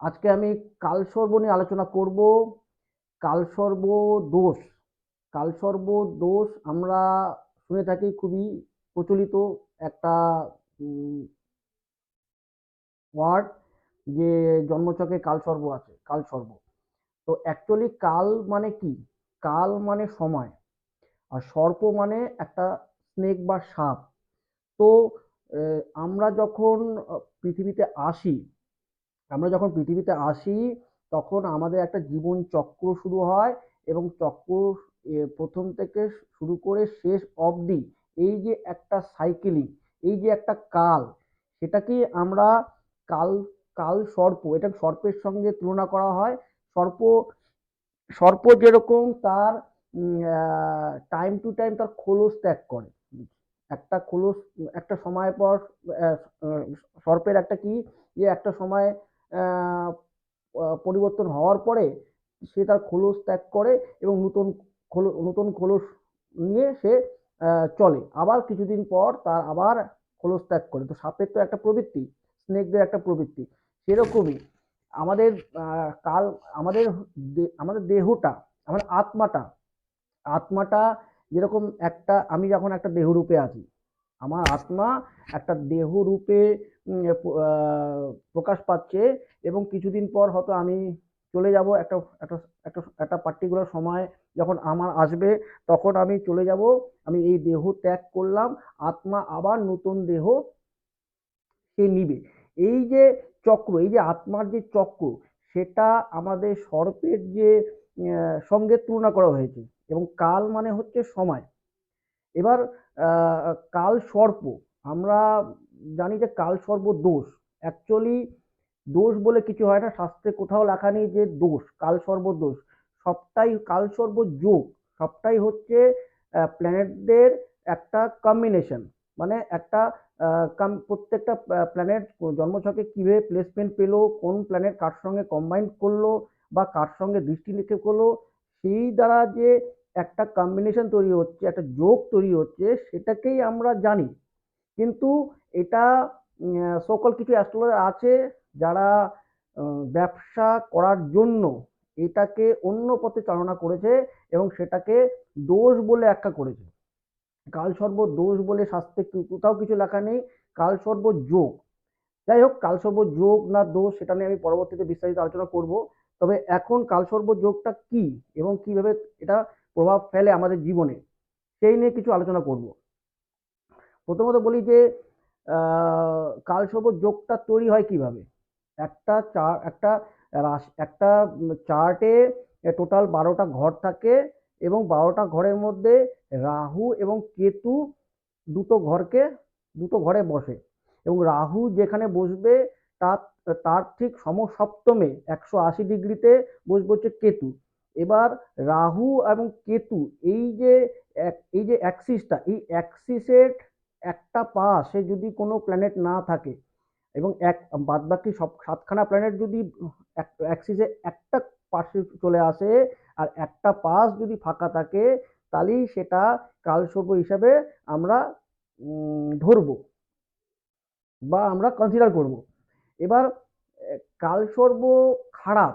আজকে আমি কালসর্প নিয়ে আলোচনা করব। কালসর্প দোষ। কালসর্প দোষ আমরা শুনে থাকি, খুবই প্রচলিত একটা ওয়ার্ড, যে জন্মছকে কালসর্প আছে, কালসর্প। তো অ্যাকচুয়ালি কাল মানে কি? কাল মানে সময়, আর সর্প মানে একটা স্নেক বা সাপ। তো আমরা যখন পৃথিবীতে আসি, আমরা যখন পৃথিবীতে আসি, তখন আমাদের একটা জীবন চক্র শুরু হয়, এবং চক্র প্রথম থেকে শুরু করে শেষ অবধি এই যে একটা সাইকেলিং, এই যে একটা কাল, সেটাকেই আমরা কাল কাল সর্প, এটা সর্পের সঙ্গে তুলনা করা হয়। সর্প সর্প যেরকম তার টাইম টু টাইম তার খোলস ত্যাগ করে, একটা খোলস একটা সময় পর, আহ, আহ, সর্পের একটা কি, যে একটা সময় আহ, পরিবর্তন হওয়ার পরে সে তার খোলস ত্যাগ করে, এবং নতুন খোলস নিয়ে সে চলে। আবার কিছুদিন পর তার আবার খোলস ত্যাগ করে। তো সাপের তো একটা প্রবৃত্তি, স্নেকদের একটা প্রবৃত্তি, সেরকমই আমাদের কাল, আমাদের আমাদের দেহটা, আমাদের আত্মাটা, আত্মাটা যেরকম একটা, আমি যখন একটা দেহরূপে আছি, আমার আত্মা একটা দেহরূপে প্রকাশ পাচ্ছে, এবং কিছুদিন পর হয়তো আমি চলে যাব, একটা একটা একটা একটা পার্টিকুলার সময় যখন আমার আসবে, তখন আমি চলে যাব, আমি এই দেহ ত্যাগ করলাম, আত্মা আবার নতুন দেহ সে নিবে। এই যে চক্র, এই যে আত্মার যে চক্র, সেটা আমাদের সর্পের যে সঙ্গে তুলনা করা হয়েছে। এবং কাল মানে হচ্ছে সময়। এবার কাল সর্প, আমরা জানি যে কাল সর্প দোষ। অ্যাকচুয়ালি দোষ বলে কিছু হয় না, শাস্ত্রে কোথাও লেখা নেই যে দোষ, কাল সর্প দোষ। সবটাই কাল সর্প যোগ, সবটাই হচ্ছে প্ল্যানেটদের একটা কম্বিনেশন। মানে একটা প্রত্যেকটা প্ল্যানেট জন্মছকে কিভাবে প্লেসমেন্ট পেলো, কোন প্ল্যানেট কার সঙ্গে কম্বাইন করলো বা কার সঙ্গে দৃষ্টি নিক্ষেপ করলো, সেই দ্বারা যে একটা কম্বিনেশন তৈরি হচ্ছে, একটা যোগ তৈরি হচ্ছে, সেটাকেই আমরা জানি। কিন্তু এটা সকল কিছু অ্যাস্ট্রোলজার আছে যারা ব্যবসা করার জন্য এটাকে অন্য পথে চালনা করেছে, এবং সেটাকে দোষ বলে আখ্যা করেছে। কালসর্প দোষ বলে শাস্ত্রে কোথাও কিছু লেখা নেই, কালসর্প যোগ। যাই হোক, কালসর্প যোগ না দোষ সেটা নিয়ে আমি পরবর্তীতে বিস্তারিত আলোচনা করব। তবে এখন কালসর্প যোগটা কি এবং কিভাবে এটা প্রভাব ফেলে আমাদের জীবনে, সেই নিয়ে কিছু আলোচনা করব। প্রথমত বলি যে কালসর্প যোগটা তৈরি হয় কিভাবে। একটা চার্টে টোটাল 12টা ঘর থাকে, এবং 12টা ঘরের মধ্যে রাহু এবং কেতু দুটো ঘরকে দুটো ঘরে বসে, এবং রাহু যেখানে বসবে তার তার ঠিক সমসপ্তমে 180 ডিগ্রিতে বসবে হচ্ছে কেতু। এবার রাহু এবং কেতু, এই যে অ্যাক্সিসটা, এই অ্যাক্সিসের একটা পাশে যদি কোনো প্ল্যানেট না থাকে, এবং বাদ বাকি সব 7খানা প্ল্যানেট যদি অ্যাক্সিসে একটা পাশে চলে আসে, আর একটা পাশ যদি ফাঁকা থাকে, তাহলেই সেটা কালসর্প হিসাবে আমরা ধরবো বা আমরা কনসিডার করব। এবার কালসর্প খারাপ,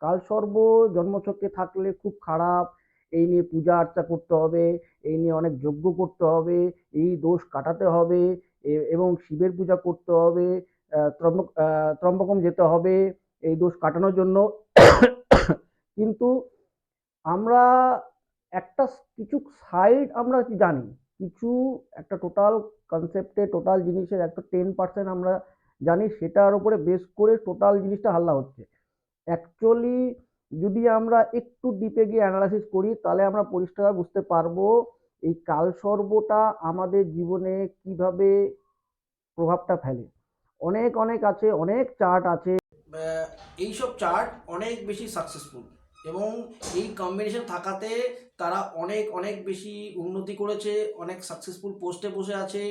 কালসর্প জন্মছকে থাকলে খুব খারাপ। এই নিয়ে পূজা আর্চা করতে হবে, এই নিয়ে অনেক যজ্ঞ করতে হবে, এই দোষ কাটাতে হবে, এবং শিবের পূজা করতে হবে, ত্রম্বকম যেতে হবে এই দোষ কাটানোর জন্য। কিন্তু আমরা একটা কিছু সাইড আমরা জানি, কিছু একটা টোটাল কনসেপ্টে, টোটাল জিনিসের একটা 10% আমরা জানি, সেটার উপরে বেস করে টোটাল জিনিসটা হাল্লা হচ্ছে। অ্যাকচুয়ালি যদি আমরা একটু ডিপে গিয়ে অ্যানালাইসিস করি, তাহলে আমরা পরিষ্কার বুঝতে পারবো এই কালসর্পটা আমাদের জীবনে কিভাবে প্রভাবটা ফেলে। অনেক অনেক আছে, অনেক চার্ট আছে। এইসব চার্ট অনেক বেশি সাকসেসফুল, এবং এই কম্বিনেশন থাকাতে তারা অনেক অনেক বেশি উন্নতি করেছে, অনেক সাকসেসফুল পোস্টে বসে আছে,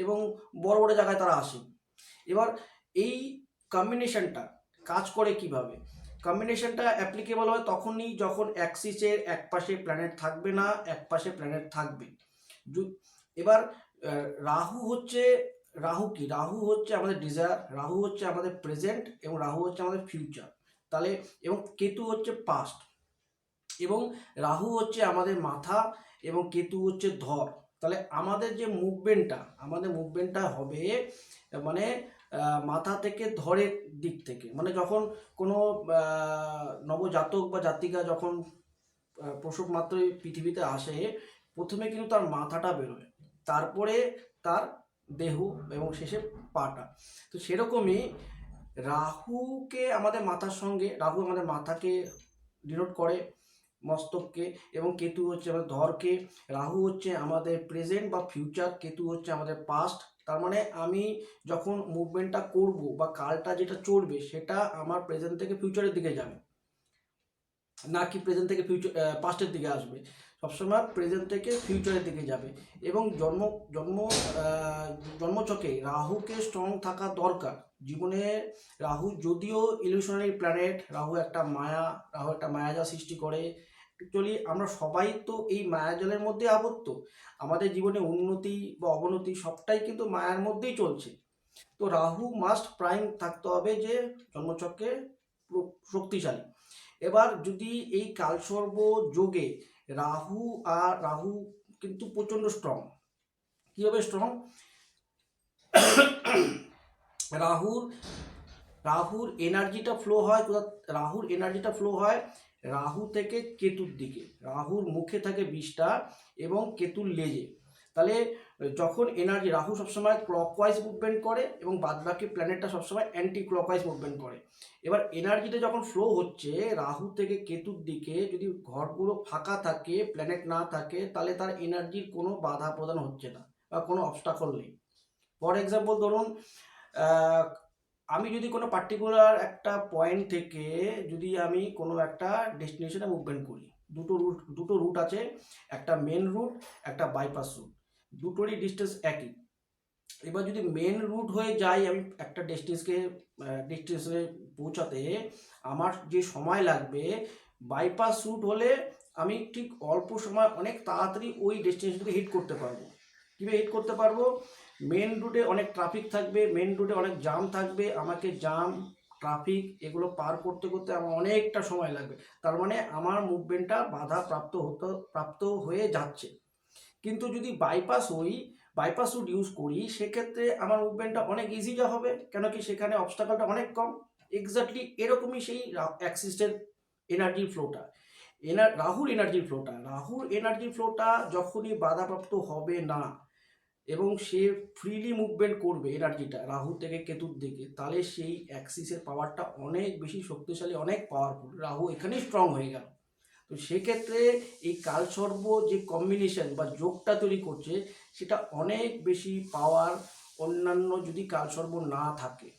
এবং বড় বড় জায়গায় তারা আসে। এবার এই কম্বিনেশনটা কাজ করে কিভাবে? কম্বিনেশনটা অ্যাপ্লিকেবল হয় তখনই যখন অ্যাক্সিসের এক পাশে প্ল্যানেট থাকবে না, এক পাশে প্ল্যানেট থাকবে। এবার রাহু হচ্ছে, রাহু কি, রাহু হচ্ছে আমাদের ডিজায়ার, রাহু হচ্ছে আমাদের প্রেজেন্ট, এবং রাহু হচ্ছে আমাদের ফিউচার। তাহলে এবং কেতু হচ্ছে পাস্ট, এবং রাহু হচ্ছে আমাদের মাথা, এবং কেতু হচ্ছে ধর। তাহলে আমাদের মুভমেন্টটা হবে মানে মাথা থেকে ধরের দিক থেকে, মানে যখন কোনো নবজাতক বা জাতিকা যখন প্রসব মাত্রই পৃথিবীতে আসে, প্রথমে কিন্তু তার মাথাটা বেরোয়, তারপরে তার দেহ, এবং শেষে পাটা। তো সেরকমই রাহু আমাদের মাথাকে ডিনোট করে, মস্তককে, এবং কেতু হচ্ছে আমাদের ধরকে। রাহু হচ্ছে আমাদের প্রেজেন্ট বা ফিউচার, কেতু হচ্ছে আমাদের পাস্ট। তার মানে আমি যখন মুভমেন্টটা করব বা কালটা যেটা চলবে সেটা আমার প্রেজেন্ট থেকে ফিউচারের দিকে যাবে, না কি প্রেজেন্ট থেকে পাস্টের দিকে আসবে। সবসময় প্রেজেন্ট থেকে ফিউচারের দিকে যাবে। এবং জন্ম আহ, জন্মছকে রাহুকে স্ট্রং থাকা দরকার জীবনে। রাহু যদিও ইলিউশনারি প্ল্যানেট, রাহু একটা মায়াজাল সৃষ্টি করে। অ্যাকচুয়ালি আমরা সবাই তো এই মায়াজালের মধ্যে আবদ্ধ। আমাদের জীবনে উন্নতি বা অবনতি সবটাই কিন্তু মায়ার মধ্যেই চলছে। তো রাহু মাস্ট প্রাইম থাকতে হবে, যে জন্মচক্রে শক্তিশালী। এবার যদি এই কালসর্প যোগে রাহু কিন্তু প্রচন্ড স্ট্রং। কিভাবে স্ট্রং? রাহুর রাহুর এনার্জিটা ফ্লো হয় রাহুর এনার্জিটা ফ্লো হয় রাহু থেকে কেতুর দিকে। রাহুর মুখে থাকে 20টা এবং কেতুর লেজে। তাহলে যখন এনার্জি, রাহু সবসময় ক্লকওয়াইজ মুভমেন্ট করে এবং বাদবাকি প্ল্যানেটটা সবসময় অ্যান্টি ক্লকওয়াইজ মুভমেন্ট করে। এবার এনার্জিটা যখন ফ্লো হচ্ছে রাহু থেকে কেতুর দিকে, যদি ঘরগুলো ফাঁকা থাকে, প্ল্যানেট না থাকে, তাহলে তার এনার্জির কোনো বাধা প্রদান হচ্ছে না বা কোনো অবস্টাকল নেই। ফর এক্সাম্পল ধরুন, আমি যদি কোনো পার্টিকুলার একটা পয়েন্ট থেকে যদি আমি কোনো একটা ডেস্টিনেশনে মুভমেন্ট করি, দুটো রুট আছে, একটা মেন রুট, একটা বাইপাস রুট, দুটোরই ডিস্টেন্স একই। এবার যদি মেন রুট হয়ে যাই আমি একটা ডেস্টিনেশনে পৌঁছাতে, আমার যে সময় লাগবে, বাইপাস রুট হলে আমি ঠিক অল্প সময় অনেক তাড়াতাড়ি ওই ডেস্টিনেশনকে হিট করতে পারবো। কীভাবে হিট করতে পারবো? মেন রুটে অনেক ট্রাফিক থাকবে, মেন রুটে অনেক জাম থাকবে, আমাকে জাম, ট্রাফিক এগুলো পার করতে করতে আমার অনেকটা সময় লাগবে। তার মানে আমার মুভমেন্টটা প্রাপ্ত হয়ে যাচ্ছে। কিন্তু যদি বাইপাস রুট ইউজ করি, সেক্ষেত্রে আমার মুভমেন্টটা অনেক ইজিটা হবে, কেন কি সেখানে অবস্টাকলটা অনেক কম। এক্স্যাক্টলি এরকমই সেই অ্যাক্সিসের এনার্জির ফ্লোটা, রাহুর এনার্জির ফ্লোটা যখনই বাধাপ্রাপ্ত হবে না এবং সে ফ্রিলি মুভমেন্ট করবে এনার্জিটা রাহু থেকে কেতুর দিকে, তাহলে সেই অ্যাক্সিসের পাওয়ারটা অনেক বেশি শক্তিশালী, অনেক পাওয়ারফুল। রাহু এখানেই স্ট্রং হয়ে গেল। তো সেক্ষেত্রে এই কালসর্প যে কম্বিনেশন বা যোগটা তৈরি করছে, সেটা অনেক বেশি পাওয়ার অন্যান্য যদি কালসর্প না থাকে।